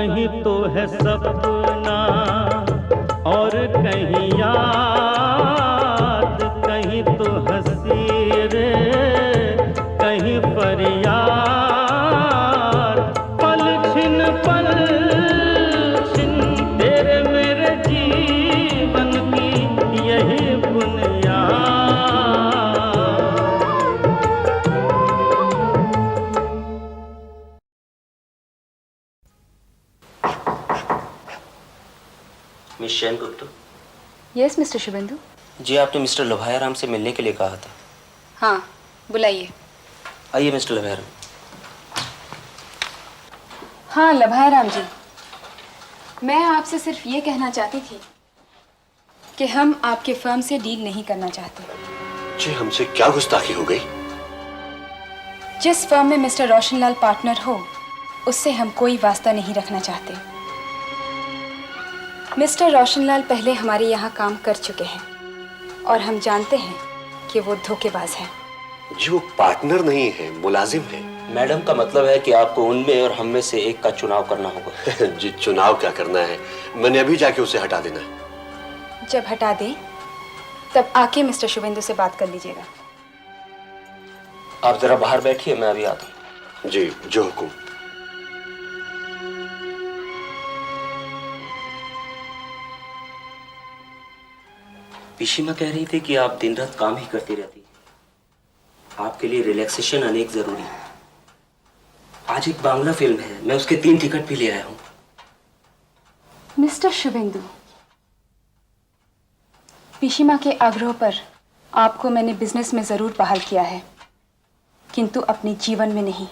कहीं तो है सपना और कहीं याद, कहीं तो हंसी रे कहीं फरियाद। पल छिन तेरे मेरे जीवन की यही बुनियाद। Miss Shan Gupta. Yes mister Shubhendu. जी, आपने मिस्टर लभायाराम से मिलने के लिए कहा था। हाँ, बुलाइए। आइए मिस्टर लभायाराम। हाँ लभायाराम जी, मैं आपसे सिर्फ ये कहना चाहती थी कि हम आपके फर्म से डील नहीं करना चाहते। जी, हमसे क्या गुस्ताखी हो गई? जिस फर्म में मिस्टर रोशनलाल पार्टनर हो उससे हम कोई वास्ता नहीं रखना चाहते। मिस्टर रोशनलाल पहले हमारे यहाँ काम कर चुके हैं और हम जानते हैं कि वो धोखेबाज हैं। जी, वो पार्टनर नहीं है, मुलाजिम है। मैडम का मतलब है कि आपको उनमें और हम में से एक का चुनाव करना होगा। जी, चुनाव क्या करना है, मैंने अभी जाके उसे हटा देना है। जब हटा दें तब आके मिस्टर शुभेंदु से बात कर लीजिएगा। आप जरा बाहर बैठिए, मैं अभी आता हूँ। जी, जो हुकुम। पिशीमा कह रही थी कि आप दिन रात काम ही करती रहती हैं। आपके लिए रिलैक्सेशन अनेक जरूरी है। आज एक बांग्ला फिल्म है, मैं उसके 3 टिकट भी ले आया हूँ। मिस्टर शुभेंदु, पिशीमा के आग्रह पर आपको मैंने बिजनेस में जरूर बहाल किया है, किंतु अपने जीवन में नहीं।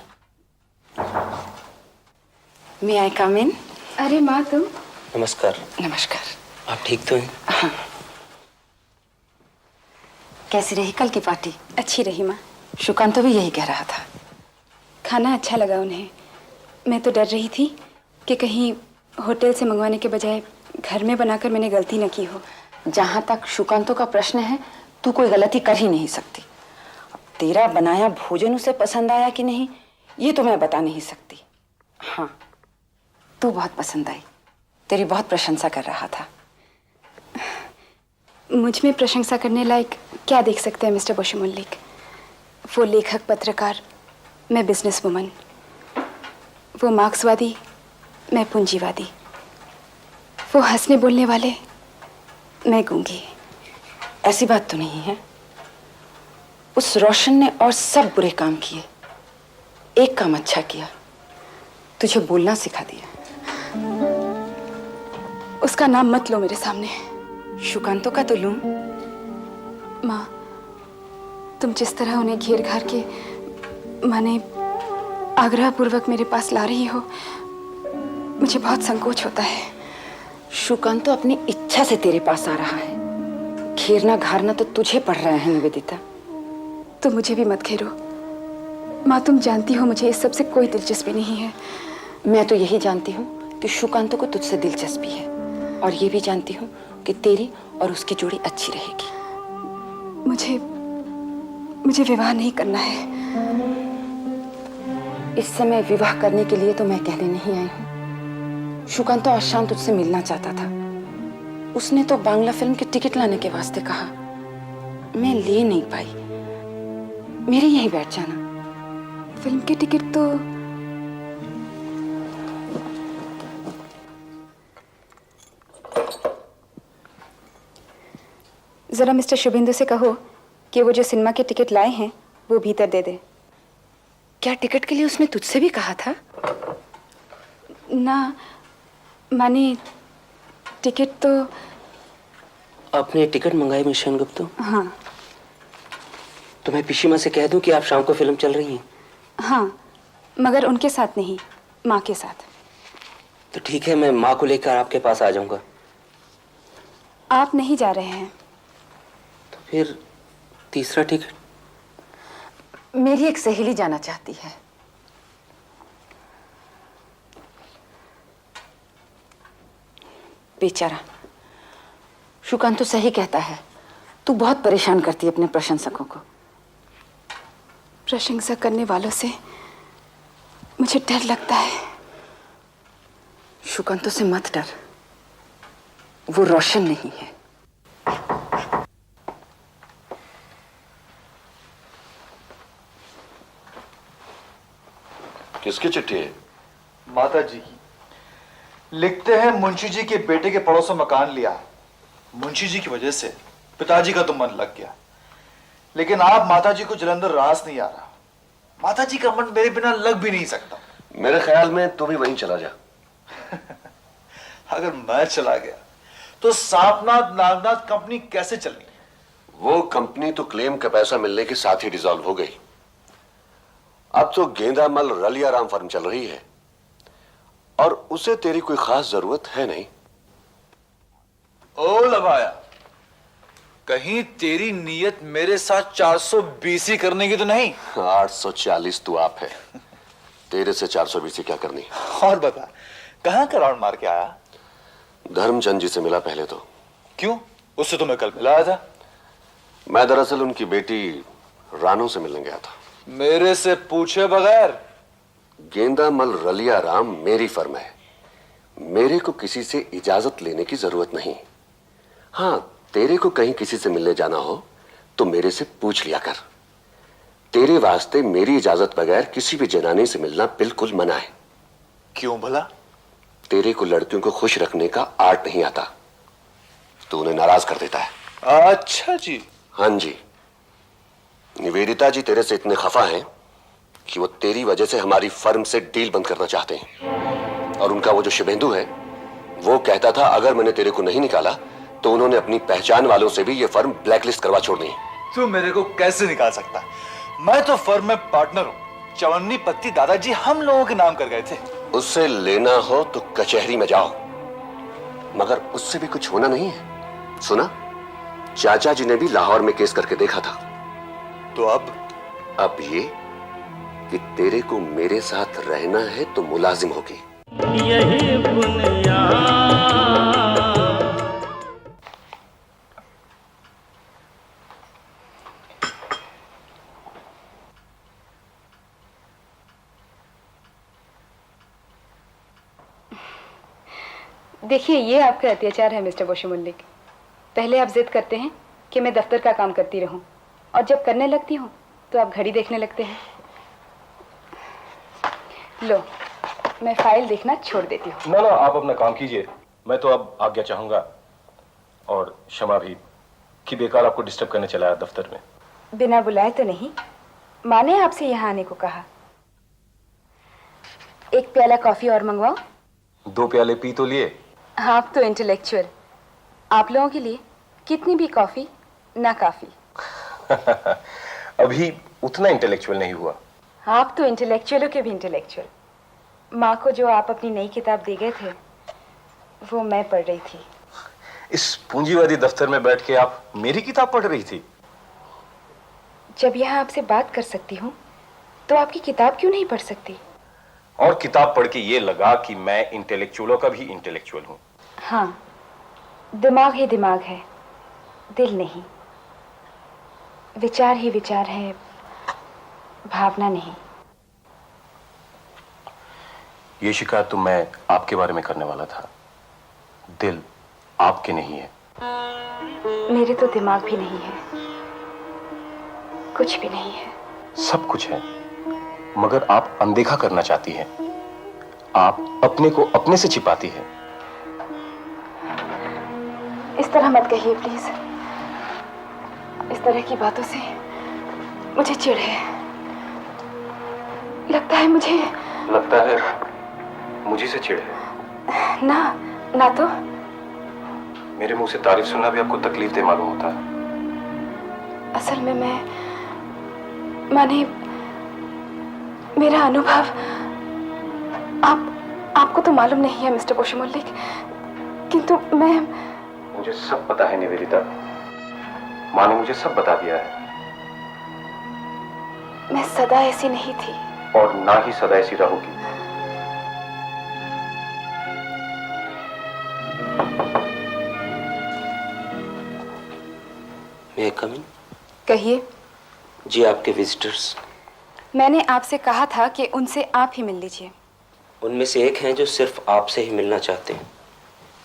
मे आई कम इन? अरे माँ तुम। नमस्कार। नमस्कार। आप ठीक तो हैं? हाँ। कैसी रही कल की पार्टी? अच्छी रही माँ। शुकांत तो भी यही कह रहा था। खाना अच्छा लगा उन्हें। मैं तो डर रही थी कि कहीं होटल से मंगवाने के बजाय घर में बनाकर मैंने गलती न की हो। जहाँ तक शुकांतों का प्रश्न है, तू कोई गलती कर ही नहीं सकती। अब तेरा बनाया भोजन उसे पसंद आया कि नहीं, ये तो मैं बता नहीं सकती। हाँ, तू बहुत पसंद आई, तेरी बहुत प्रशंसा कर रहा था। मुझ में प्रशंसा करने लायक क्या देख सकते हैं मिस्टर बशु मल्लिक? वो लेखक पत्रकार, मैं बिजनेस वुमन। वो मार्क्सवादी, मैं पूंजीवादी। वो हंसने बोलने वाले, मैं गूंगी। ऐसी बात तो नहीं है। उस रोशन ने और सब बुरे काम किए, एक काम अच्छा किया, तुझे बोलना सिखा दिया। उसका नाम मत लो मेरे सामने। शुकांतों का तो लूं। माँ, तुम जिस तरह उन्हें घेर घार के माने आग्रह पूर्वक मेरे पास ला रही हो, मुझे बहुत संकोच होता है। शुकांत तो अपनी इच्छा से तेरे पास आ रहा है, घेरना घारना तो तुझे पड़ रहा है निवेदिता। तो मुझे भी मत घेरो माँ। तुम जानती हो मुझे इस सब से कोई दिलचस्पी नहीं है। मैं तो यही जानती हूँ कि शुकांत को तुझसे दिलचस्पी है, और ये भी जानती हूँ कि तेरी और उसकी जोड़ी अच्छी रहेगी। मुझे विवाह नहीं करना है। इस समय विवाह करने के लिए तो मैं कहने नहीं आई हूँ। शुकांत तो आज शाम तुझसे मिलना चाहता था। उसने तो बांग्ला फिल्म की टिकट लाने के वास्ते कहा, मैं ले नहीं पाई। मेरे यहीं बैठ जाना। फिल्म की टिकट तो जरा मिस्टर शुभेंदु से कहो कि वो जो सिनेमा के टिकट लाए हैं वो भीतर दे दे। क्या टिकट के लिए उसने तुझसे भी कहा था? ना, माने टिकट तो। आपने टिकट मंगाई मिस शैन गुप्ता? हाँ। तो मैं पिशीमा से कह दूं कि आप शाम को फिल्म चल रही हैं? हाँ, मगर उनके साथ नहीं, माँ के साथ। तो ठीक है, मैं माँ को लेकर आपके पास आ जाऊंगा। आप नहीं जा रहे हैं? तो फिर तीसरा टिकट? मेरी एक सहेली जाना चाहती है। बेचारा शुकांत तो सही कहता है, तू बहुत परेशान करती है अपने प्रशंसकों को। प्रशंसा करने वालों से मुझे डर लगता है। शुकंतो से मत डर, वो रोशन नहीं है। किसकी चिट्ठी है? माता जी की। लिखते हैं, मुंशी जी के बेटे के पड़ोस में मकान लिया। मुंशी जी की वजह से पिताजी का तो मन लग गया, लेकिन आप माता जी को जलंधर रास नहीं आ रहा। माता जी का मन मेरे बिना लग भी नहीं सकता। मेरे ख्याल में तू भी वहीं चला जा। अगर मैं चला गया तो सांपनाथ नागनाथ कंपनी कैसे चलनी? वो कंपनी तो क्लेम का पैसा मिलने के साथ ही डिसॉल्व हो गई। अब तो गेंदामल रलिया राम फर्म चल रही है और उसे तेरी कोई खास जरूरत है नहीं। ओ लबाया, कहीं तेरी नीयत मेरे साथ 420 करने की तो नहीं? 840 तू आप है, तेरे से 420 क्या करनी? और बता, कहां का राउंड मार के आया? धर्मचंद जी से मिला पहले तो। क्यों? उससे तो मैं कल मिलाया था। मैं दरअसल उनकी बेटी रानू से मिलने गया था। मेरे से पूछे बगैर? गेंदामल रलिया राम मेरी फर्म है, मेरे को किसी से इजाजत लेने की जरूरत नहीं। हाँ, तेरे को कहीं किसी से मिलने जाना हो तो मेरे से पूछ लिया कर। तेरे वास्ते मेरी इजाजत बगैर किसी भी जनाने से मिलना बिल्कुल मना है। क्यों भला? तेरे को लड़कियों को खुश रखने का आर्ट नहीं आता, तो उन्हें नाराज कर देता है। अच्छा जी। हाँ जी। निवेदिता जी तेरे से इतने खफा हैं कि वो तेरी वजह से हमारी फर्म से डील बंद करना चाहते हैं। और उनका वो जो शुभेंदु है, वो कहता था अगर मैंने तेरे को नहीं निकाला तो उन्होंने अपनी पहचान वालों से भी ये फर्म ब्लैकलिस्ट करवा छोड़नी है। तू मेरे को कैसे निकाल सकता? मैं तो फर्म में पार्टनर हूँ। चवन्नी पत्ती दादाजी हम लोगों के नाम कर गए थे। उससे लेना हो तो कचहरी में जाओ, मगर उससे भी कुछ होना नहीं है। सुना, चाचा जी ने भी लाहौर में केस करके देखा था। तो अब ये कि तेरे को मेरे साथ रहना है तो मुलाजिम होगी। यही बुनियाद। देखिए, ये आपका अत्याचार है मिस्टर बोशी मल्लिक। पहले आप जिद करते हैं कि मैं दफ्तर का काम करती रहूं, और जब करने लगती हूं तो आप घड़ी देखने लगते हैं। लो, मैं फाइल देखना छोड़ देती हूँ। ना, आप अपना काम कीजिए। मैं तो अब आज्ञा चाहूंगा, और क्षमा भी कि बेकार आपको डिस्टर्ब करने चला आया दफ्तर में। बिना बुलाए तो नहीं, माँ ने आपसे यहाँ आने को कहा। एक प्याला कॉफी और मंगवाओ? 2 प्याले पी तो लिए। आप तो इंटेलेक्चुअल। आप लोगों के लिए कितनी भी कॉफी ना काफी। अभी उतना इंटेलेक्चुअल नहीं हुआ। आप तो इंटेलेक्चुअलों के भी इंटेलेक्चुअल। माँ को जो आप अपनी नई किताब दे गए थे, वो मैं पढ़ रही थी। इस पूंजीवादी दफ्तर में बैठ के आप मेरी किताब पढ़ रही थी? जब यहाँ आपसे बात कर सकती हूँ तो आपकी किताब क्यों नहीं पढ़ सकती? और किताब पढ़ के ये लगा कि मैं इंटेलेक्चुअलों का भी इंटेलेक्चुअल हूँ। हाँ, दिमाग ही दिमाग है, दिल नहीं। विचार ही विचार है, भावना नहीं। ये शिकायत तो मैं आपके बारे में करने वाला था। दिल आपके नहीं है। मेरे तो दिमाग भी नहीं है, कुछ भी नहीं है। सब कुछ है, मगर आप अनदेखा करना चाहती हैं। आप अपने को अपने से छिपाती हैं। इस तरह मत कहिए प्लीज। इस तरह की बातों से मुझे चिढ़ है। लगता है मुझे से चिढ़ है। ना तो। मेरे मुंह से तारीफ सुनना भी आपको तकलीफ दे मालूम होता है। असल में माने मेरा अनुभव आपको तो मालूम नहीं है मिस्टर बोशी मल्लिक, किंतु मुझे सब पता है निवेदिता। माँ ने मुझे सब बता दिया है। मैं सदा ऐसी नहीं थी, और ना ही सदा ऐसी रहोगी। मैं कम इन? कहिए। जी, आपके विजिटर्स। मैंने आपसे कहा था कि उनसे आप ही मिल लीजिए। उनमें से एक हैं जो सिर्फ आपसे ही मिलना चाहते हैं।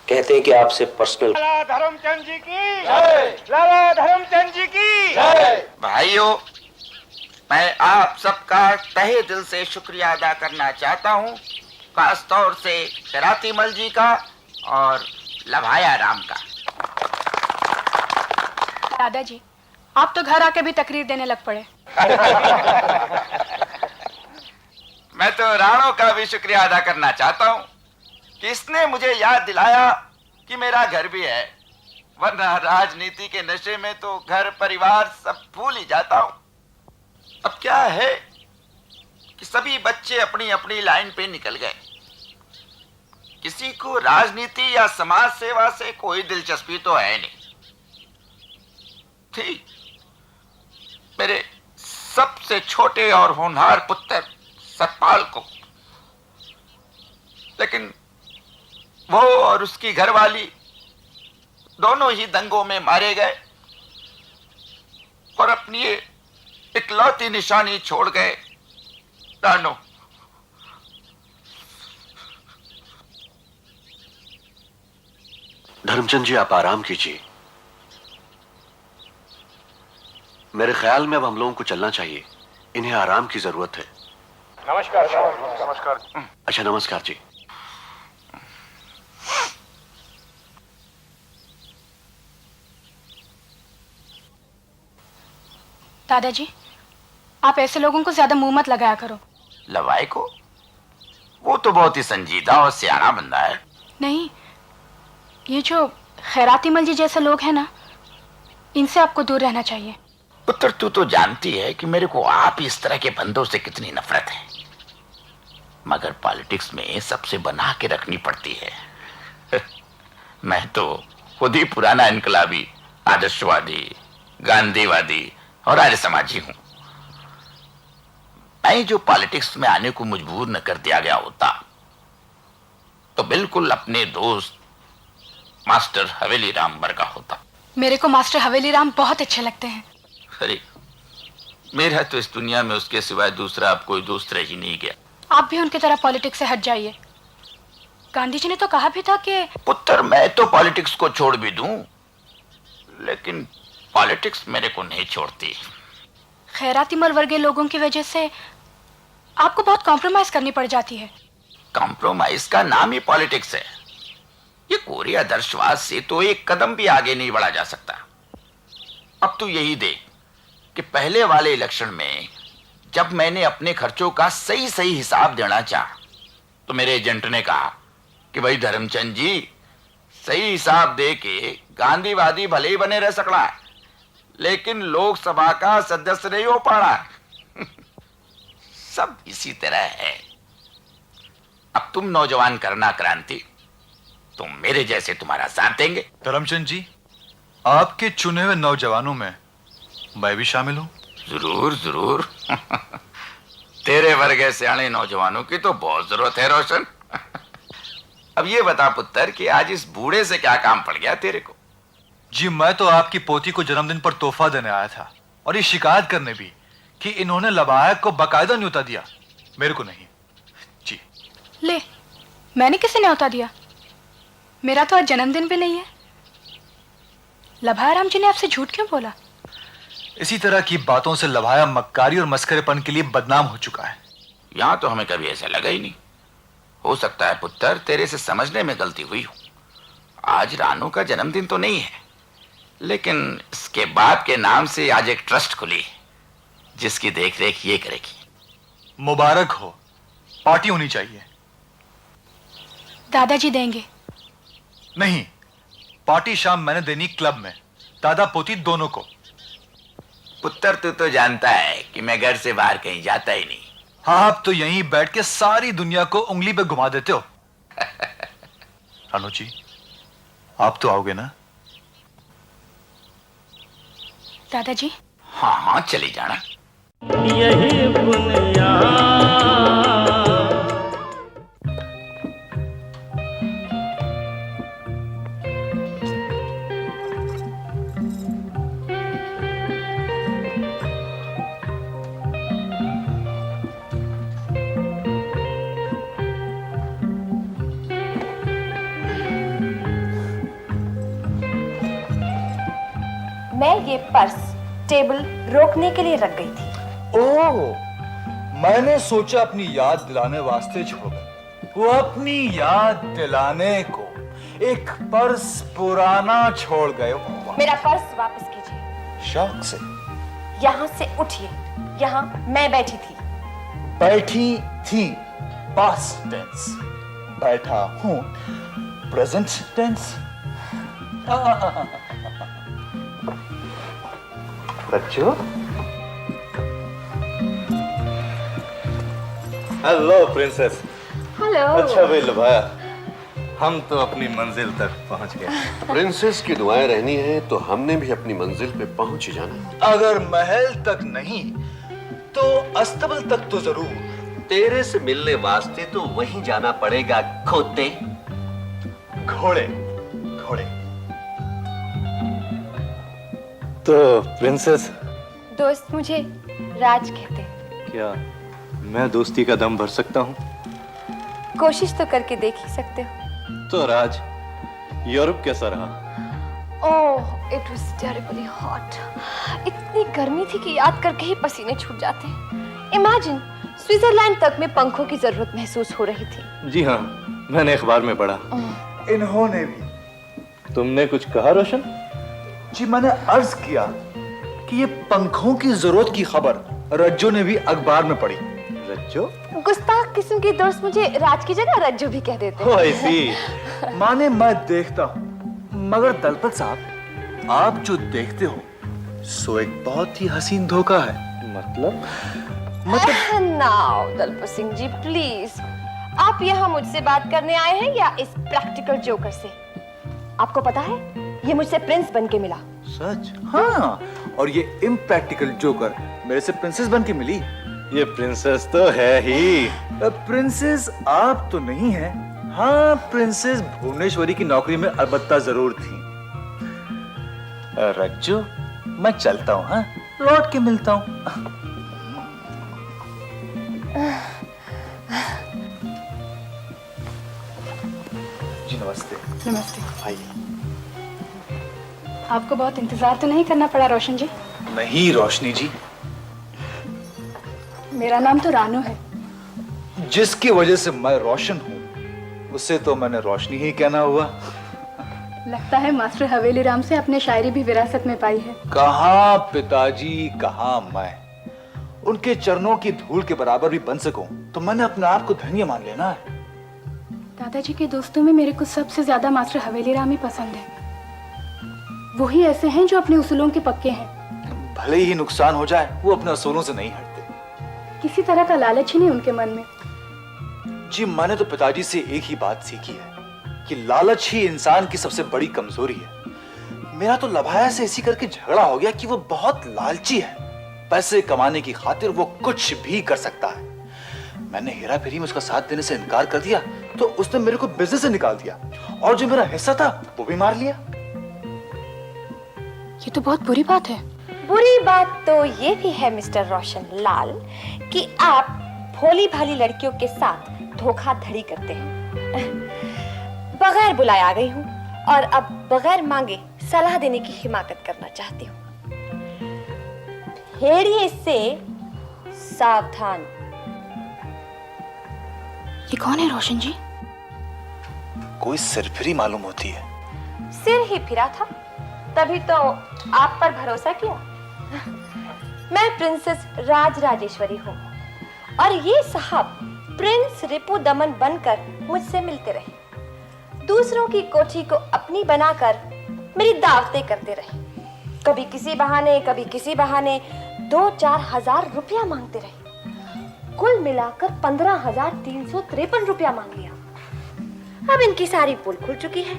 कहते हैं कि आपसे पर्सनल। धर्मचंद जी की जय। लाला धर्मचंद जी की जय। भाइयों, मैं आप सबका तहे दिल से शुक्रिया अदा करना चाहता हूँ, खास तौर से खैरातीमल जी का और लभाया राम का। दादाजी, आप तो घर आके भी तकरीर देने लग पड़े। मैं तो राणो का भी शुक्रिया अदा करना चाहता हूँ कि इसने मुझे याद दिलाया कि मेरा घर भी है, वरना राजनीति के नशे में तो घर परिवार सब भूल ही जाता हूँ। अब क्या है कि सभी बच्चे अपनी अपनी लाइन पे निकल गए। किसी को राजनीति या समाज सेवा से कोई दिलचस्पी तो है नहीं। थी मेरे सबसे छोटे और होनहार पुत्र सतपाल को, लेकिन वो और उसकी घरवाली दोनों ही दंगों में मारे गए और अपनी ये इकलौती निशानी छोड़ गए। रानो, धर्मचंद जी, आप आराम कीजिए। मेरे ख्याल में अब हम लोगों को चलना चाहिए। इन्हें आराम की जरूरत है। नमस्कार। नमस्कार। अच्छा, नमस्कार जी। दादाजी, आप ऐसे लोगों को ज्यादा मुंह मत लगाया करो। लवाई को? वो तो बहुत ही संजीदा और सियाना बंदा है। नहीं, ये जो खैरातीमल जी जैसे लोग हैं ना, इनसे आपको दूर रहना चाहिए। पुत्र, तू तो जानती है कि मेरे को आप इस तरह के बंदों से कितनी नफरत है, मगर पॉलिटिक्स में सबसे बना के रखनी पड़ती है। मैं तो खुद ही पुराना इनकलाबी, आदर्शवादी, गांधीवादी और आर्य समाजी हूं। मैं जो पॉलिटिक्स में आने को मजबूर न कर दिया गया होता तो बिल्कुल अपने दोस्त मास्टर हवेली राम वर्गा होता। मेरे को मास्टर हवेली राम बहुत अच्छे लगते हैं। अरे, मेरा तो इस दुनिया में उसके सिवाय दूसरा अब कोई दोस्त रह ही नहीं गया। आप भी उनकी तरह पॉलिटिक्स से हट जाइए। गांधी जी ने तो कहा भी था कि पुत्र, मैं तो पॉलिटिक्स को छोड़ भी दूं, लेकिन पॉलिटिक्स मेरे को नहीं छोड़ती। खैरातीमल वर्गे लोगों की वजह से आपको बहुत कॉम्प्रोमाइज करनी पड़ जाती है। कॉम्प्रोमाइज का नाम ही पॉलिटिक्स है। ये कोरी आदर्शवाद से तो एक कदम भी आगे नहीं बढ़ा जा सकता। अब तू यही देख कि पहले वाले इलेक्शन में जब मैंने अपने खर्चों का सही सही हिसाब देना चाहा तो मेरे एजेंट ने कहा कि भाई धर्मचंद जी, सही हिसाब दे के गांधीवादी भले ही बने रह सकना है, लेकिन लोकसभा का सदस्य नहीं हो पा रहा। सब इसी तरह है। अब तुम नौजवान करना क्रांति, तुम मेरे जैसे तुम्हारा साथ देंगे। धर्मचंद जी, आपके चुने हुए नौजवानों में मैं भी शामिल हूं। जरूर जरूर। तेरे वर्गे सियाने नौजवानों की तो बहुत जरूरत है रोशन। अब ये बता पुत्र कि आज इस बूढ़े से क्या काम पड़ गया तेरे को? जी, मैं तो आपकी पोती को जन्मदिन पर तोहफा देने आया था और ये शिकायत करने भी कि इन्होंने लबायक को बकायदा न्योता दिया, मेरे को नहीं। जी। ले, मैंने किसे न्योता दिया? मेरा तो आज जन्मदिन भी नहीं है। लभाया राम जी ने आपसे झूठ क्यों बोला? इसी तरह की बातों से लभाया मक्कारी और मस्करेपन के लिए बदनाम हो चुका है। यहां तो हमें कभी ऐसा लगा ही नहीं। हो सकता है पुत्र तेरे से समझने में गलती हुई हो। आज रानू का जन्मदिन तो नहीं है, लेकिन इसके बाप के नाम से आज एक ट्रस्ट खुली जिसकी देखरेख ये करेगी। मुबारक हो, पार्टी होनी चाहिए। दादाजी देंगे। नहीं, पार्टी शाम मैंने देनी क्लब में, दादा पोती दोनों को। पुत्र, तू तो जानता है कि मैं घर से बाहर कहीं जाता ही नहीं। हाँ, आप तो यहीं बैठ के सारी दुनिया को उंगली पे घुमा देते हो। रानू जी, आप तो आओगे ना? दादाजी। हाँ हाँ, चली जाना। यही बुनियाद मैं ये पर्स टेबल रोकने के लिए रख गई थी। ओह, मैंने सोचा अपनी याद दिलाने वास्ते छोड़ गए। वो अपनी याद दिलाने को एक पर्स पुराना छोड़ गए। मेरा पर्स वापस कीजिए। शौक से। यहाँ से उठिए, यहाँ मैं बैठी थी। बैठी थी पास्ट टेंस, बैठा हूं प्रेजेंट टेंस। बच्चों, हेलो प्रिंसेस। हेलो। अच्छा भाई लभाया, हम तो अपनी मंजिल तक पहुंच गए। प्रिंसेस की दुआएं रहनी है तो हमने भी अपनी मंजिल पे पहुंच ही जाना। अगर महल तक नहीं तो अस्तबल तक तो जरूर। तेरे से मिलने वास्ते तो वहीं जाना पड़ेगा खोते। घोड़े घोड़े। तो प्रिंसेस, दोस्त मुझे राज कहते हैं। क्या मैं दोस्ती का दम भर सकता हूँ? कोशिश तो करके देख ही सकते हो। तो राज, यूरोप कैसा रहा? ओह, इट वाज टेरिबली हॉट। इतनी गर्मी थी कि याद करके ही पसीने छूट जाते हैं। इमेजिन, स्विट्जरलैंड तक में पंखों की जरूरत महसूस हो रही थी। जी हाँ, मैंने अखबार में पढ़ा। इन्होंने भी। तुमने कुछ कहा रोशन? जी, मैंने अर्ज किया कि ये पंखों की जरूरत की खबर रज्जो ने भी अखबार में पढ़ी। रज्जो? गुस्ताख किस्म के दोस्त मुझे राज की जगह रज्जो भी कह देते हैं। ऐसी माने मैं देखता हूँ, मगर दलपत साहब, आप जो देखते हो सो एक बहुत ही हसीन धोखा है। मतलब? नाउ दलपत सिंह जी प्लीज, आप यहाँ मुझसे बात करने आए हैं या इस प्रैक्टिकल जोकर से? आपको पता है, ये मुझसे प्रिंस बन के मिला। सच? हाँ, और ये इम्प्रैक्टिकल जोकर मेरे से प्रिंसेस बन के मिली। ये प्रिंसेस तो है ही। प्रिंसेस आप तो नहीं है। हाँ, प्रिंसेस भुवनेश्वरी की नौकरी में अलबत्ता जरूर थी। रज्जू, मैं चलता हूँ। हाँ, लौट के मिलता हूँ। जी नमस्ते। नमस्ते। आइए। आपको बहुत इंतजार तो नहीं करना पड़ा रोशन जी? नहीं रोशनी जी, मेरा नाम तो रानू है। जिसकी वजह से मैं रोशन हूँ उसे तो मैंने रोशनी ही कहना हुआ। लगता है मास्टर हवेली राम से अपने शायरी भी विरासत में पाई है। कहाँ पिताजी, कहाँ मैं। उनके चरणों की धूल के बराबर भी बन सकूं तो मैंने अपने आप को धन्य मान लेना है। दादाजी के दोस्तों में मेरे को सबसे ज्यादा मास्टर हवेली राम ही पसंद है। वही ऐसे हैं जो अपने उसूलों के पक्के हैं। भले ही नुकसान हो जाए, वो अपने उसूलों से नहीं हटते। किसी तरह का लालच ही नहीं उनके मन में। जी, मैंने तो पिताजी से एक ही बात सीखी है कि लालच ही इंसान की सबसे बड़ी कमजोरी है। मेरा तो लभाया से इसी करके झगड़ा हो गया कि वो बहुत लालची है। पैसे कमाने की खातिर वो कुछ भी कर सकता है। मैंने हेरा फेरी में उसका साथ देने से इनकार कर दिया तो उसने मेरे को बिजनेस से निकाल दिया और जो मेरा हिस्सा था वो भी मार लिया। ये तो बहुत बुरी बात है। बुरी बात तो ये भी है मिस्टर रोशन लाल कि आप भोली भाली लड़कियों के साथ धोखाधड़ी करते हैं। बगैर बुलाए आ गई हूँ और अब बगैर मांगे सलाह देने की हिमाकत करना चाहती हूँ। भेड़िए से सावधान। ये कौन है रोशन जी? कोई सिरफिरी मालूम होती है। सिर ही फिरा था, तभी तो आप पर भरोसा किया। मैं प्रिंसेस राज राजेश्वरी हूँ और ये साहब प्रिंस रिपु दमन बनकर मुझसे मिलते रहे। दूसरों की कोठी को अपनी बनाकर मेरी दावतें करते रहे। कभी किसी बहाने, कभी किसी बहाने 2-4 हजार रुपया मांगते रहे। कुल मिलाकर 15,353 रुपया मांग लिया। अब इनकी सारी पोल खुल चुकी है,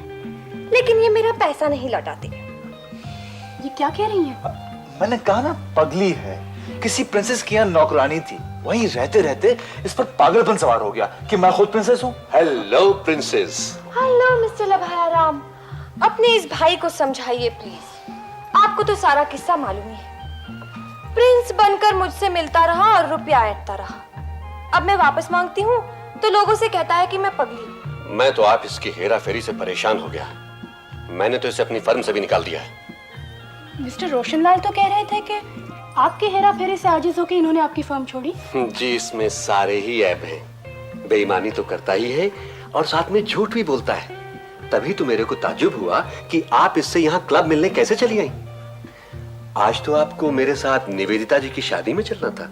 लेकिन ये मेरा पैसा नहीं लौटाते। ये क्या कह रही हैं? मैंने कहा ना, पगली है। किसी प्रिंसेस की यहाँ नौकरानी थी, वहीं रहते रहते इस पर पागलपन सवार हो गया कि मैं खुद प्रिंसेस हूँ। Hello princess. Hello mister Labhaya Ram, अपने इस भाई को समझाइए प्लीज। आपको तो सारा किस्सा मालूम ही है। प्रिंस बनकर मुझसे मिलता रहा और रुपया ऐंठता रहा। अब मैं वापस मांगती हूँ तो लोगों से कहता है कि मैं पगली हूँ। मैं तो आप इसकी हेरा फेरी से परेशान हो गया। मैंने तो इसे अपनी फर्म से भी निकाल दिया है। मिस्टर रोशनलाल तो कह रहे थे कि आपके हेरा फेरी से आजिज होकर इन्होंने आपकी फर्म छोड़ी। जी, इसमें सारे ही ऐब हैं। बेईमानी तो करता ही है और साथ में झूठ भी बोलता है। तभी तो मेरे को ताज्जुब हुआ कि आप इससे यहाँ क्लब मिलने कैसे चली आई। आज तो आपको मेरे साथ निवेदिता जी की शादी में चलना था।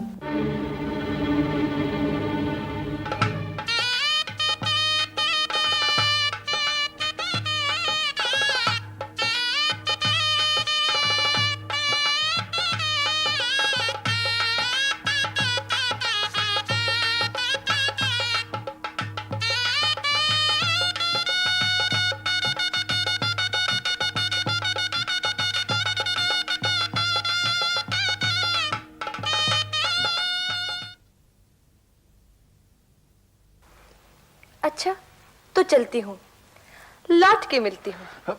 अच्छा, तो चलती हूँ, लौट के मिलती हूँ।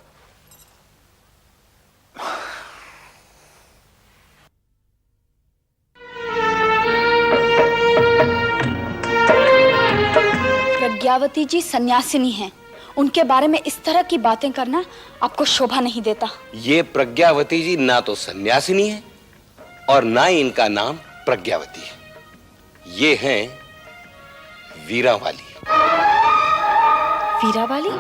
प्रज्ञावती जी सन्यासिनी हैं। उनके बारे में इस तरह की बातें करना आपको शोभा नहीं देता। ये प्रज्ञावती जी ना तो सन्यासिनी है और ना ही इनका नाम प्रज्ञावती है। ये हैं वीरावाली। वीरावाली?